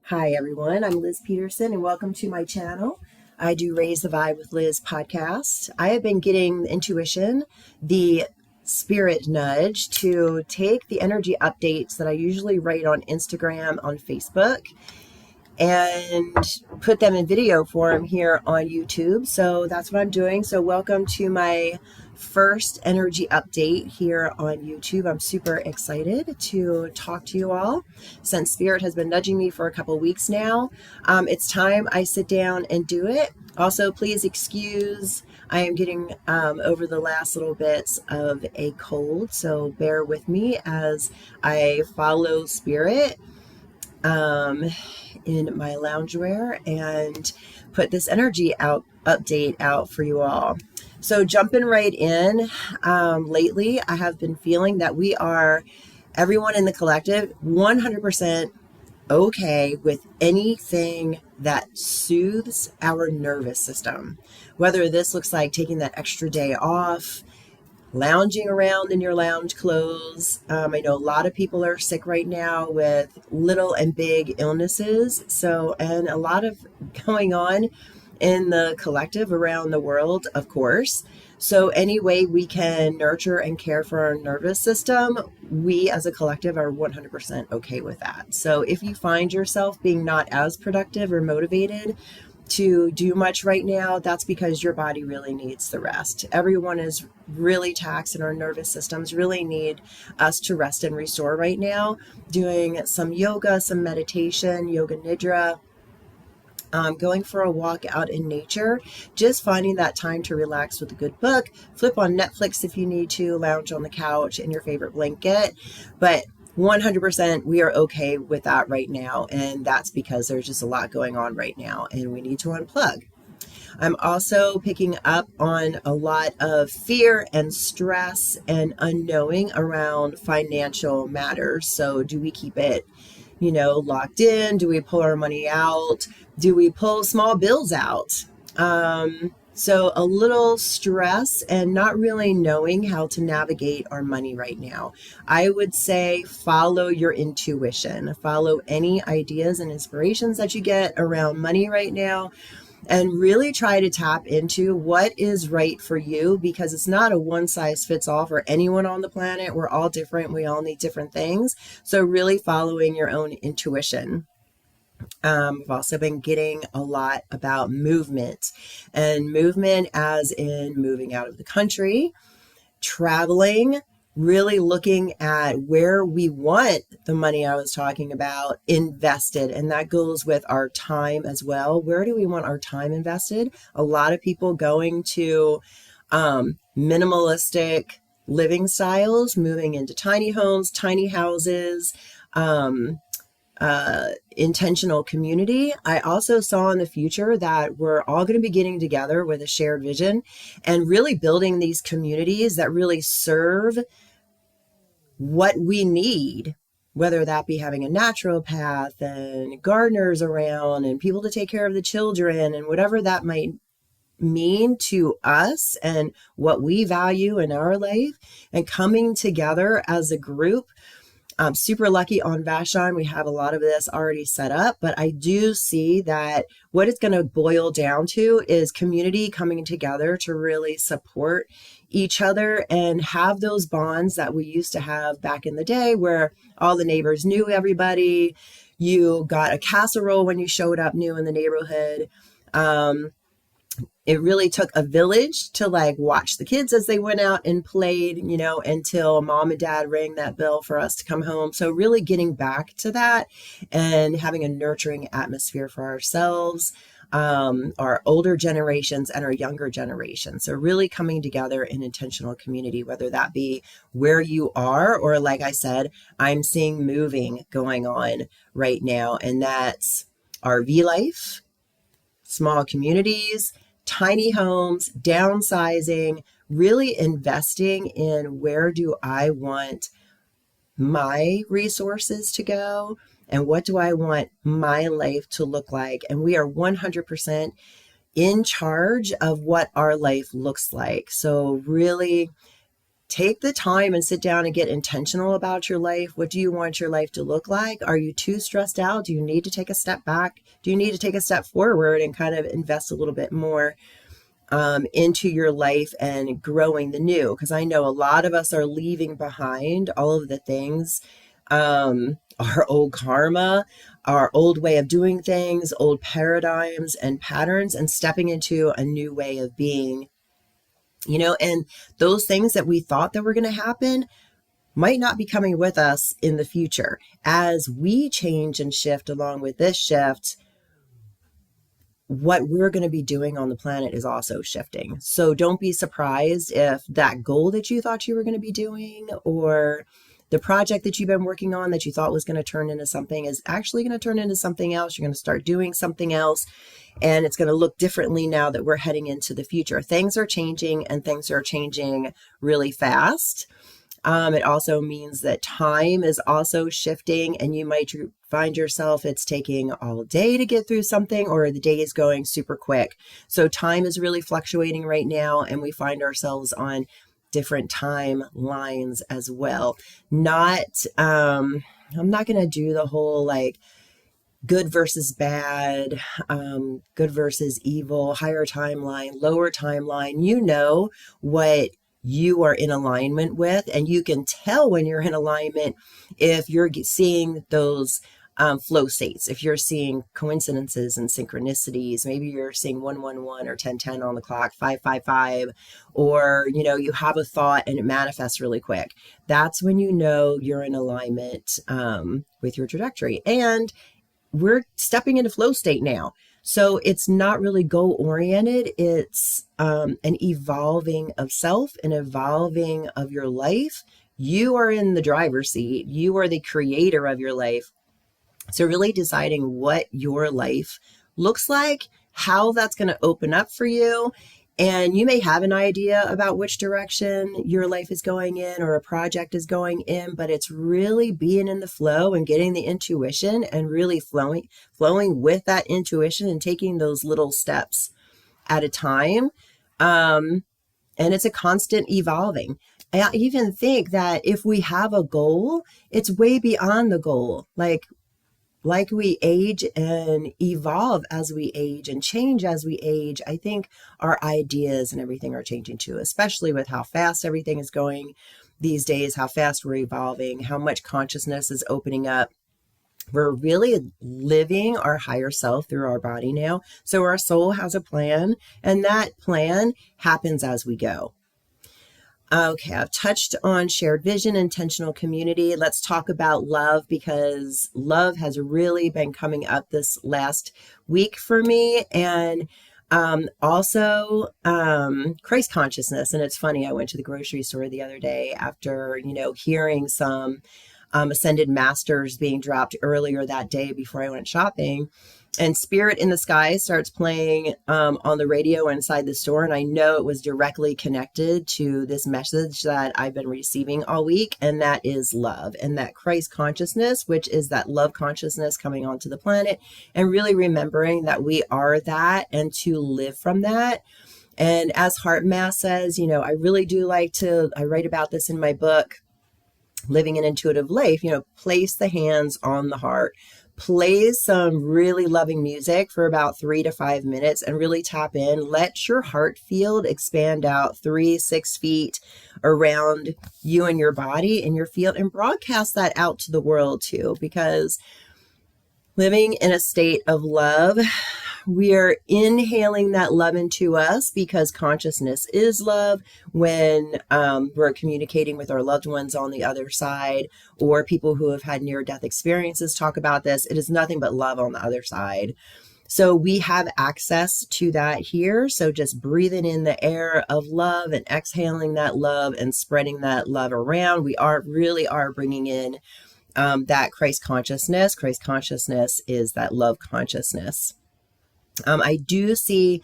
Hi, everyone. I'm Liz Peterson, and welcome to my channel. I do Raise the Vibe with Liz podcast. I have been getting the intuition, the spirit nudge to take the energy updates that I usually write on Instagram, on Facebook, and put them in video form here on YouTube. So that's what I'm doing. So welcome to my first energy update here on YouTube. I'm super excited to talk to you all since Spirit has been nudging me for a couple weeks now. It's time I sit down and do it. Also, please excuse, I am getting over the last little bits of a cold, so bear with me as I follow Spirit in my loungewear and put this energy update out for you all. So jumping right in, lately I have been feeling that we are, everyone in the collective, 100% okay with anything that soothes our nervous system. Whether this looks like taking that extra day off, lounging around in your lounge clothes. I know a lot of people are sick right now with little and big illnesses. So, and a lot of going on in the collective around the world, of course. So any way we can nurture and care for our nervous system, we as a collective are 100% okay with that. So if you find yourself being not as productive or motivated to do much right now, that's because your body really needs the rest. Everyone is really taxed, and our nervous systems really need us to rest and restore right now. Doing some yoga, some meditation, yoga nidra, going for a walk out in nature, just finding that time to relax with a good book, flip on Netflix if you need to, lounge on the couch in your favorite blanket. But 100% we are okay with that right now. And that's because there's just a lot going on right now and we need to unplug. I'm also picking up on a lot of fear and stress and unknowing around financial matters. So do we keep it, locked in? Do we pull our money out? Do we pull small bills out? So a little stress and not really knowing how to navigate our money right now. I would say follow your intuition, follow any ideas and inspirations that you get around money right now, and really try to tap into what is right for you, because it's not a one size fits all for anyone on the planet. We're all different. We all need different things. So really following your own intuition. I've also been getting a lot about movement, and movement as in moving out of the country, traveling, really looking at where we want the money I was talking about invested. And that goes with our time as well. Where do we want our time invested? A lot of people going to minimalistic living styles, moving into tiny homes, tiny houses, intentional community. I also saw in the future that we're all going to be getting together with a shared vision and really building these communities that really serve what we need, whether that be having a naturopath and gardeners around and people to take care of the children and whatever that might mean to us and what we value in our life, and coming together as a group. I'm super lucky on Vashon. We have a lot of this already set up, but I do see that what it's going to boil down to is community coming together to really support each other and have those bonds that we used to have back in the day where all the neighbors knew everybody. You got a casserole when you showed up new in the neighborhood. It really took a village to watch the kids as they went out and played, until mom and dad rang that bell for us to come home. So really getting back to that and having a nurturing atmosphere for ourselves, our older generations and our younger generations. So really coming together in intentional community, whether that be where you are, or like I said, I'm seeing moving going on right now. And that's RV life, small communities, tiny homes, downsizing, really investing in where do I want my resources to go and what do I want my life to look like. And we are 100% in charge of what our life looks like. So really take the time and sit down and get intentional about your life. What do you want your life to look like? Are you too stressed out? Do you need to take a step back? Do you need to take a step forward and kind of invest a little bit more into your life and growing the new? Because I know a lot of us are leaving behind all of the things, our old karma, our old way of doing things, old paradigms and patterns, and stepping into a new way of being. And those things that we thought that were going to happen might not be coming with us in the future. As we change and shift along with this shift, what we're going to be doing on the planet is also shifting. So don't be surprised if that goal that you thought you were going to be doing, or the project that you've been working on that you thought was going to turn into something, is actually going to turn into something else. You're going to start doing something else. And it's going to look differently now that we're heading into the future. Things are changing, and things are changing really fast. It also means that time is also shifting, and you might find yourself, it's taking all day to get through something, or the day is going super quick. So time is really fluctuating right now, and we find ourselves on different timelines as well. I'm not going to do the whole like good versus bad, good versus evil, higher timeline, lower timeline. You know what you are in alignment with, and you can tell when you're in alignment if you're seeing those flow states, if you're seeing coincidences and synchronicities. Maybe you're seeing 111 or 1010 on the clock, 555, or you have a thought and it manifests really quick. That's when you know you're in alignment with your trajectory. And we're stepping into flow state now. So it's not really goal oriented. It's an evolving of self, an evolving of your life. You are in the driver's seat. You are the creator of your life. So really deciding what your life looks like, how that's going to open up for you. And you may have an idea about which direction your life is going in, or a project is going in, but it's really being in the flow and getting the intuition and really flowing with that intuition and taking those little steps at a time. And it's a constant evolving. I even think that if we have a goal, it's way beyond the goal. Like we age and evolve as we age and change as we age, I think our ideas and everything are changing too, especially with how fast everything is going these days, how fast we're evolving, how much consciousness is opening up. We're really living our higher self through our body now. So our soul has a plan, and that plan happens as we go. Okay, I've touched on shared vision, intentional community. Let's talk about love, because love has really been coming up this last week for me. And also Christ consciousness. And it's funny, I went to the grocery store the other day after, hearing some ascended masters being dropped earlier that day before I went shopping. And Spirit in the Sky starts playing on the radio inside the store. And I know it was directly connected to this message that I've been receiving all week. And that is love, and that Christ consciousness, which is that love consciousness coming onto the planet, and really remembering that we are that and to live from that. And as HeartMath says, I really do I write about this in my book, Living an Intuitive Life, place the hands on the heart. Play some really loving music for about 3 to 5 minutes and really tap in. Let your heart field expand out 3-6 feet around you and your body and your field, and broadcast that out to the world too, because living in a state of love, we are inhaling that love into us, because consciousness is love. When we're communicating with our loved ones on the other side, or people who have had near-death experiences talk about this, it is nothing but love on the other side. So we have access to that here. So just breathing in the air of love and exhaling that love and spreading that love around, we really are bringing in that Christ consciousness. Christ consciousness is that love consciousness. I do see,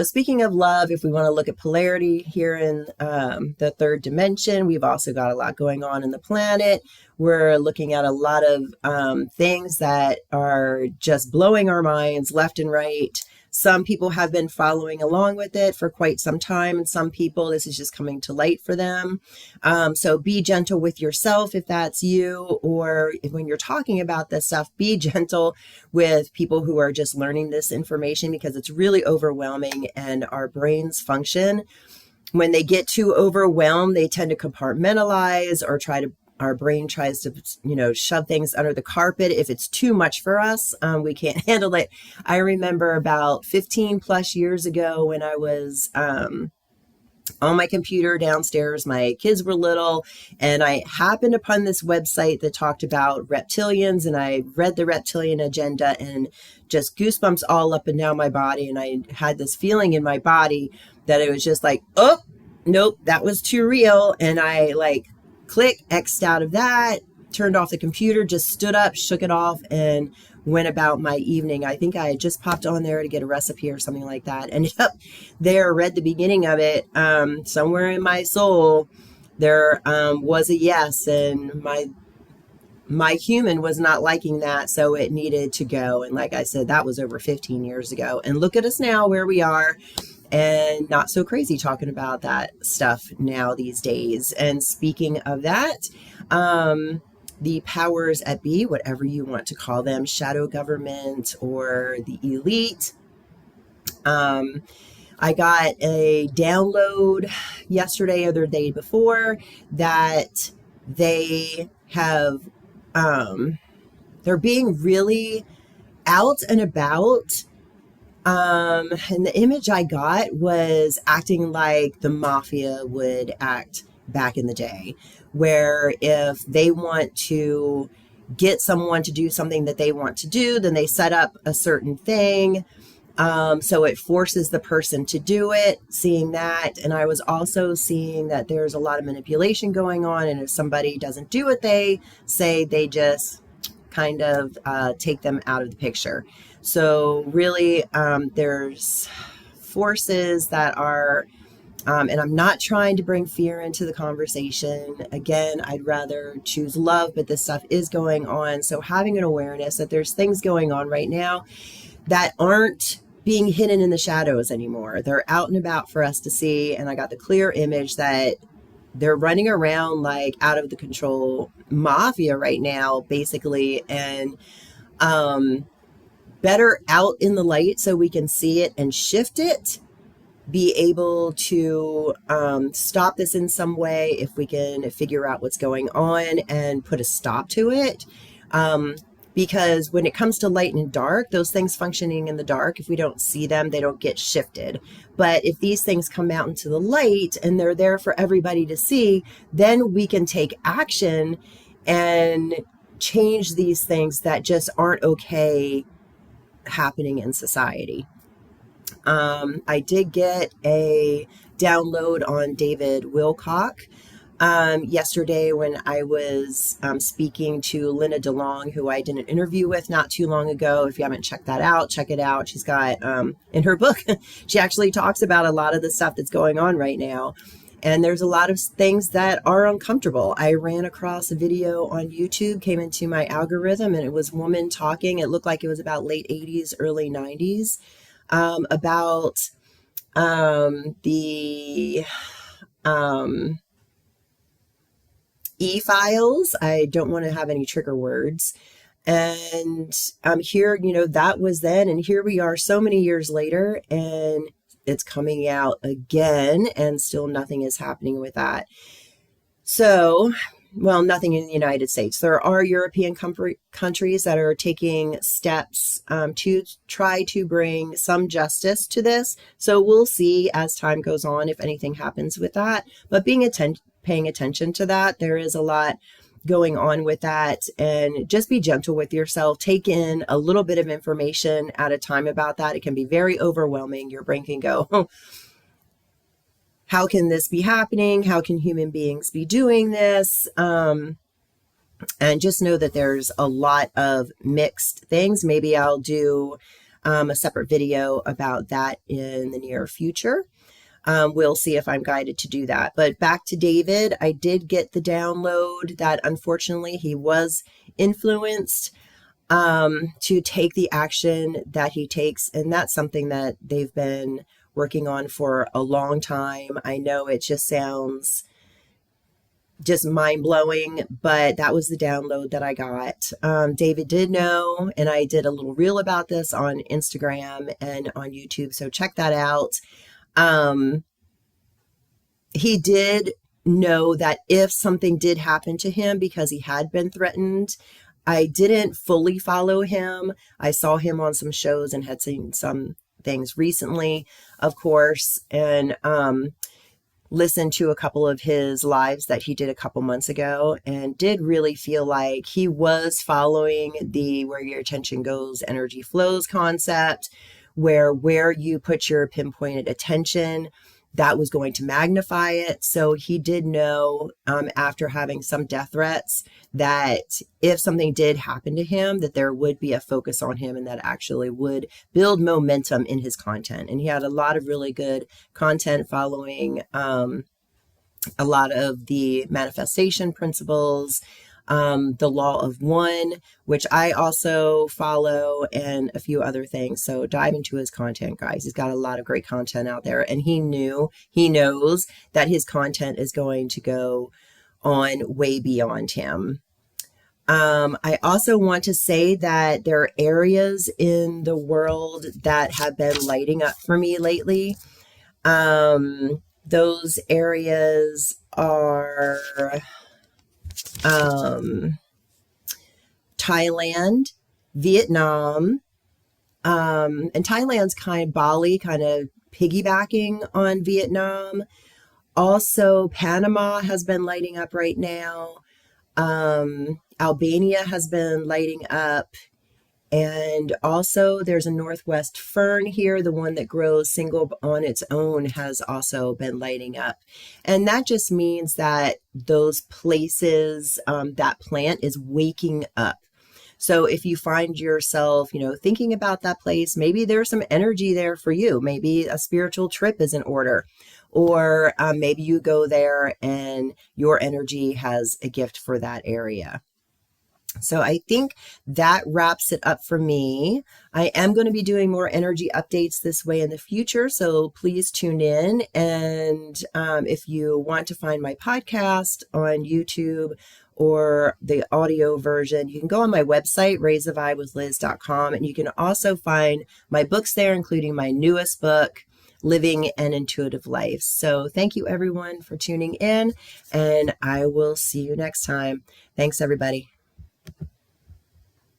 speaking of love, if we want to look at polarity here in the third dimension, we've also got a lot going on in the planet. We're looking at a lot of things that are just blowing our minds left and right. Some people have been following along with it for quite some time, and some people, this is just coming to light for them. So be gentle with yourself if that's you, or if, when you're talking about this stuff, be gentle with people who are just learning this information, because it's really overwhelming, and our brains function. When they get too overwhelmed, they tend to compartmentalize or our brain tries to, shove things under the carpet. If it's too much for us, we can't handle it. I remember about 15 plus years ago when I was on my computer downstairs, my kids were little, and I happened upon this website that talked about reptilians, and I read the reptilian agenda, and just goosebumps all up and down my body. And I had this feeling in my body that it was just like, oh, nope, that was too real. And I click, X'd out of that, turned off the computer, just stood up, shook it off, and went about my evening. I think I had just popped on there to get a recipe or something like that. And there, read the beginning of it. Somewhere in my soul, there was a yes, and my human was not liking that, so it needed to go. And like I said, that was over 15 years ago. And look at us now, where we are. And not so crazy talking about that stuff now these days. And speaking of that, the powers at be, whatever you want to call them, shadow government or the elite. I got a download yesterday or the day before that they have, they're being really out and about. And the image I got was acting like the mafia would act back in the day, where if they want to get someone to do something that they want to do, then they set up a certain thing. So it forces the person to do it, seeing that. And I was also seeing that there's a lot of manipulation going on. And if somebody doesn't do what they say, they just kind of take them out of the picture. So really, there's forces that are, and I'm not trying to bring fear into the conversation. Again, I'd rather choose love, but this stuff is going on. So having an awareness that there's things going on right now that aren't being hidden in the shadows anymore. They're out and about for us to see. And I got the clear image that they're running around like out of the control mafia right now, basically. And, better out in the light so we can see it and shift it, be able to stop this in some way if we can figure out what's going on and put a stop to it. Because when it comes to light and dark, those things functioning in the dark, if we don't see them, they don't get shifted. But if these things come out into the light and they're there for everybody to see, then we can take action and change these things that just aren't okay happening in society. I did get a download on David Wilcock yesterday when I was speaking to Lena DeLong, who I did an interview with not too long ago. If you haven't checked that out, check it out. She's got in her book, she actually talks about a lot of the stuff that's going on right now. And there's a lot of things that are uncomfortable. I ran across a video on YouTube, came into my algorithm, and it was a woman talking. It looked like it was about late 80s, early 90s, about the e-files. I don't want to have any trigger words. And here, that was then, and here we are so many years later, and it's coming out again, and still nothing is happening with that. So, well, nothing in the United States. There are European countries that are taking steps to try to bring some justice to this. So we'll see as time goes on if anything happens with that. But paying attention to that, there is a lot going on with that, and just be gentle with yourself. Take in a little bit of information at a time about that. It can be very overwhelming. Your brain can go, oh, how can this be happening? How can human beings be doing this? And just know that there's a lot of mixed things. Maybe I'll do a separate video about that in the near future. We'll see if I'm guided to do that. But back to David, I did get the download that unfortunately he was influenced. to take the action that he takes. And that's something that they've been working on for a long time. I know it just sounds just mind blowing, but that was the download that I got. David did know, and I did a little reel about this on Instagram and on YouTube. So check that out. He did know that if something did happen to him, because he had been threatened, I didn't fully follow him. I saw him on some shows and had seen some things recently, of course, and listened to a couple of his lives that he did a couple months ago, and did really feel like he was following the where your attention goes, energy flows concept, where you put your pinpointed attention, that was going to magnify it. So he did know, after having some death threats, that if something did happen to him, that there would be a focus on him, and that actually would build momentum in his content. And he had a lot of really good content following a lot of the manifestation principles, the law of one, which I also follow, and a few other things. So dive into his content, guys. He's got a lot of great content out there, and he knows that his content is going to go on way beyond him. I also want to say that there are areas in the world that have been lighting up for me lately. Those areas are Thailand, Vietnam, and Thailand's Bali kind of piggybacking on Vietnam. Also, Panama has been lighting up right now. Albania has been lighting up. And also there's a Northwest fern here. The one that grows single on its own has also been lighting up. And that just means that those places, that plant is waking up. So if you find yourself, thinking about that place, maybe there's some energy there for you. Maybe a spiritual trip is in order. Or maybe you go there and your energy has a gift for that area. So I think that wraps it up for me. I am going to be doing more energy updates this way in the future, so please tune in. And if you want to find my podcast on YouTube or the audio version, you can go on my website, raisethevibewithliz.com, and you can also find my books there, including my newest book, Living an Intuitive Life. So thank you everyone for tuning in, and I will see you next time. Thanks everybody.